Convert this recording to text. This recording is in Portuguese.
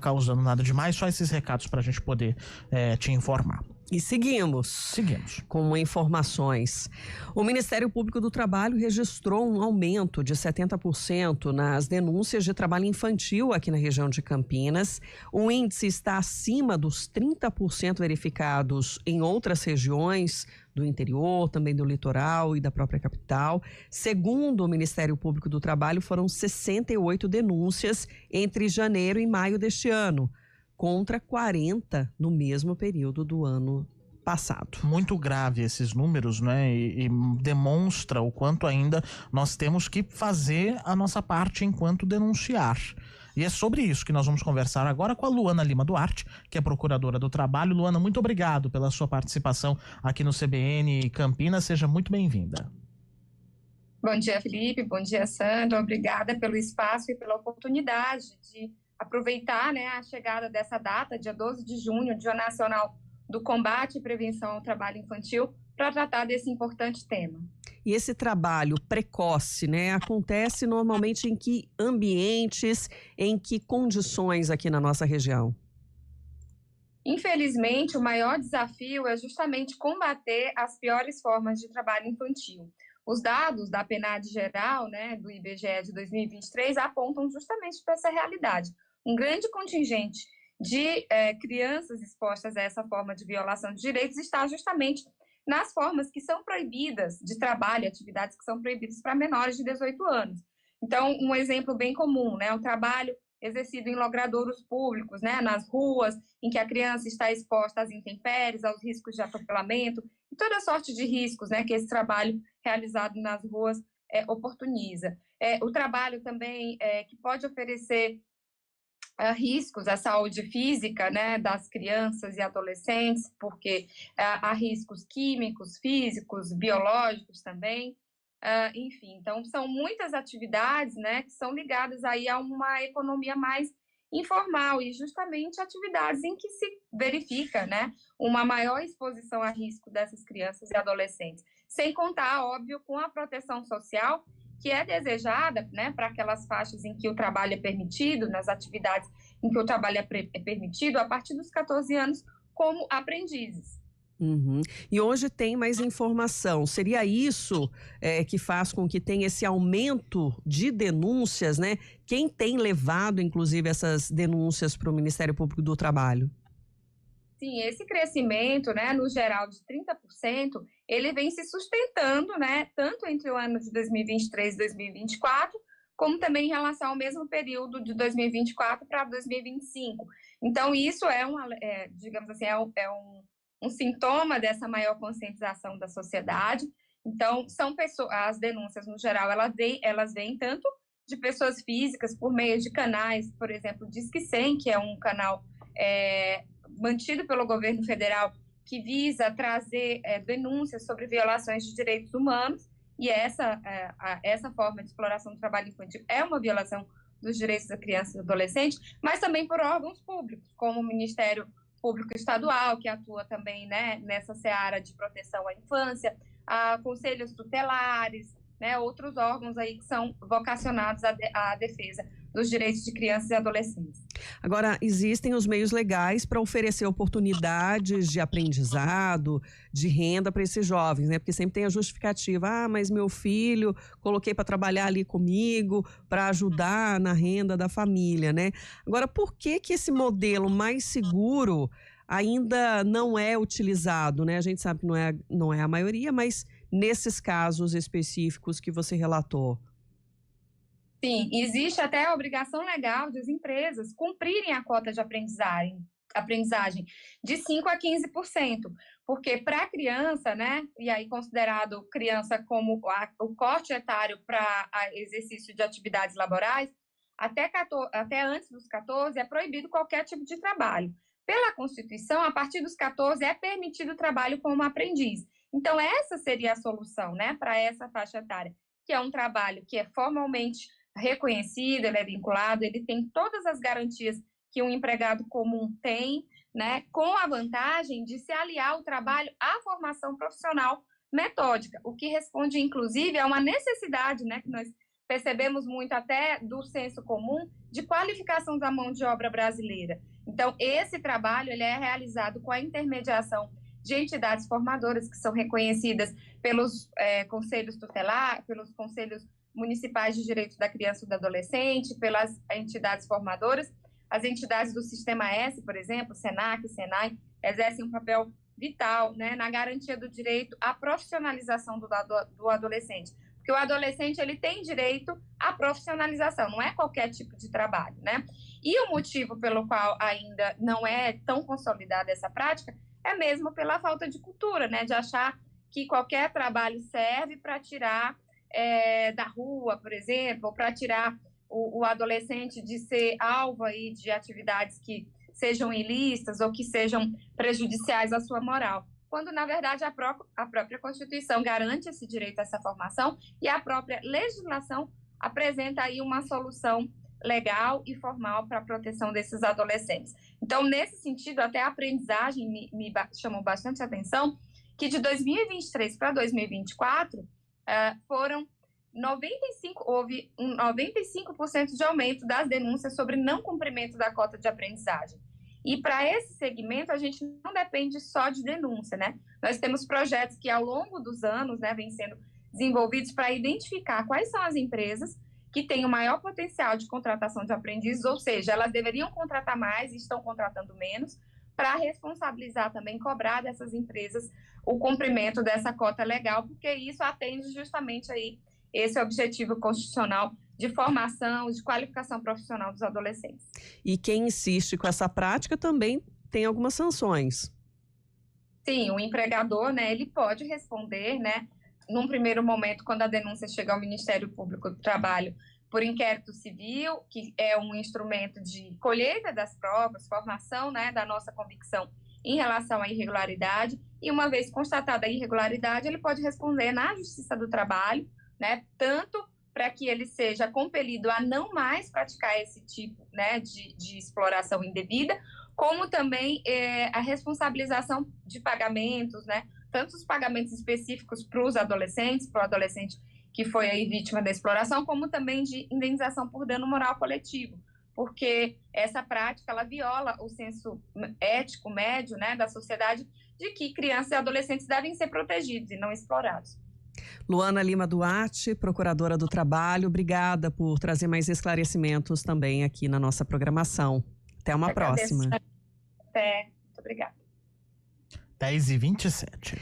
causando nada demais, só esses recados para a gente poder te informar. E seguimos com informações. O Ministério Público do Trabalho registrou um aumento de 70% nas denúncias de trabalho infantil aqui na região de Campinas. O índice está acima dos 30% verificados em outras regiões do interior, também do litoral e da própria capital. Segundo o Ministério Público do Trabalho, foram 68 denúncias entre janeiro e maio deste ano, contra 40 no mesmo período do ano passado. Muito grave esses números, né? E demonstra o quanto ainda nós temos que fazer a nossa parte enquanto denunciar. E é sobre isso que nós vamos conversar agora com a Luana Lima Duarte, que é procuradora do trabalho. Luana, muito obrigado pela sua participação aqui no CBN Campinas. Seja muito bem-vinda. Bom dia, Felipe. Bom dia, Sandra. Obrigada pelo espaço e pela oportunidade de aproveitar, né, a chegada dessa data, dia 12 de junho, Dia Nacional do Combate e Prevenção ao Trabalho Infantil, para tratar desse importante tema. E esse trabalho precoce, né, acontece normalmente em que ambientes, em que condições aqui na nossa região? Infelizmente, o maior desafio é justamente combater as piores formas de trabalho infantil. Os dados da PNAD geral, né, do IBGE de 2023, apontam justamente para essa realidade. Um grande contingente de crianças expostas a essa forma de violação de direitos está justamente nas formas que são proibidas de trabalho, atividades que são proibidas para menores de 18 anos. Então, um exemplo bem comum, né, o trabalho exercido em logradouros públicos, né, nas ruas, em que a criança está exposta às intempéries, aos riscos de atropelamento e toda sorte de riscos, né, que esse trabalho realizado nas ruas oportuniza. O trabalho também que pode oferecer riscos à saúde física, né, das crianças e adolescentes, porque há riscos químicos, físicos, biológicos também. Enfim, então são muitas atividades, né, que são ligadas aí a uma economia mais informal e justamente atividades em que se verifica, né, uma maior exposição a risco dessas crianças e adolescentes. Sem contar, óbvio, com a proteção social, que é desejada, né, para aquelas faixas em que o trabalho é permitido, nas atividades em que o trabalho é permitido, a partir dos 14 anos, como aprendizes. Uhum. E hoje tem mais informação. Seria isso que faz com que tenha esse aumento de denúncias, né? Quem tem levado, inclusive, essas denúncias para o Ministério Público do Trabalho? Sim, esse crescimento, né, no geral de 30%, ele vem se sustentando, né, tanto entre o ano de 2023 e 2024, como também em relação ao mesmo período de 2024 para 2025. Então, isso digamos assim, um sintoma dessa maior conscientização da sociedade. Então, são pessoas, as denúncias, no geral, elas vêm tanto de pessoas físicas, por meio de canais, por exemplo, Disque 100, que é um canal mantido pelo governo federal, que visa trazer denúncias sobre violações de direitos humanos, e essa forma de exploração do trabalho infantil é uma violação dos direitos da criança e do adolescente, mas também por órgãos públicos, como o Ministério Público Estadual, que atua também, né, nessa seara de proteção à infância, conselhos tutelares, né, outros órgãos aí que são vocacionados à defesa dos direitos de crianças e adolescentes. Agora, existem os meios legais para oferecer oportunidades de aprendizado, de renda para esses jovens, né? Porque sempre tem a justificativa, mas meu filho, coloquei para trabalhar ali comigo, para ajudar na renda da família, né? Agora, por que esse modelo mais seguro ainda não é utilizado, né? A gente sabe que não é a maioria, mas nesses casos específicos que você relatou. Sim, existe até a obrigação legal das empresas cumprirem a cota de aprendizagem de 5% a 15%, porque para a criança, né, e aí considerado criança como o corte etário para exercício de atividades laborais, até antes dos 14 é proibido qualquer tipo de trabalho. Pela Constituição, a partir dos 14 é permitido o trabalho como aprendiz. Então, essa seria a solução, né, para essa faixa etária, que é um trabalho que é formalmente reconhecido, ele é vinculado, ele tem todas as garantias que um empregado comum tem, né, com a vantagem de se aliar o trabalho à formação profissional metódica, o que responde, inclusive, a uma necessidade, né, que nós percebemos muito até do senso comum de qualificação da mão de obra brasileira. Então, esse trabalho ele é realizado com a intermediação de entidades formadoras que são reconhecidas pelos conselhos tutelares, pelos conselhos municipais de direitos da criança e do adolescente, pelas entidades formadoras. As entidades do Sistema S, por exemplo, SENAC, SENAI, exercem um papel vital, né, na garantia do direito à profissionalização do adolescente. Porque o adolescente ele tem direito à profissionalização, não é qualquer tipo de trabalho, né? E o motivo pelo qual ainda não é tão consolidada essa prática é mesmo pela falta de cultura, né? De achar que qualquer trabalho serve para tirar da rua, por exemplo, ou para tirar o adolescente de ser alvo aí de atividades que sejam ilícitas ou que sejam prejudiciais à sua moral. Quando, na verdade, a própria Constituição garante esse direito a essa formação e a própria legislação apresenta aí uma solução legal e formal para a proteção desses adolescentes. Então, nesse sentido, até a aprendizagem me chamou bastante atenção, que de 2023 para 2024 houve um 95% de aumento das denúncias sobre não cumprimento da cota de aprendizagem. E para esse segmento, a gente não depende só de denúncia, né? Nós temos projetos que, ao longo dos anos, né, vêm sendo desenvolvidos para identificar quais são as empresas que têm o maior potencial de contratação de aprendizes, ou seja, elas deveriam contratar mais e estão contratando menos, para responsabilizar também, cobrar dessas empresas o cumprimento dessa cota legal, porque isso atende justamente aí esse objetivo constitucional de formação, de qualificação profissional dos adolescentes. E quem insiste com essa prática também tem algumas sanções. Sim, o empregador, né, ele pode responder, né, num primeiro momento, quando a denúncia chega ao Ministério Público do Trabalho, por inquérito civil, que é um instrumento de colheita das provas, formação, né, da nossa convicção em relação à irregularidade, e uma vez constatada a irregularidade, ele pode responder na Justiça do Trabalho, né, tanto para que ele seja compelido a não mais praticar esse tipo, né, de exploração indevida, como também a responsabilização de pagamentos, né, tanto os pagamentos específicos para os adolescentes, para o adolescente que foi aí vítima da exploração, como também de indenização por dano moral coletivo, porque essa prática ela viola o senso ético médio, né, da sociedade de que crianças e adolescentes devem ser protegidos e não explorados. Luana Lima Duarte, procuradora do Trabalho, obrigada por trazer mais esclarecimentos também aqui na nossa programação. Até uma próxima. Até, muito obrigada. 10h27.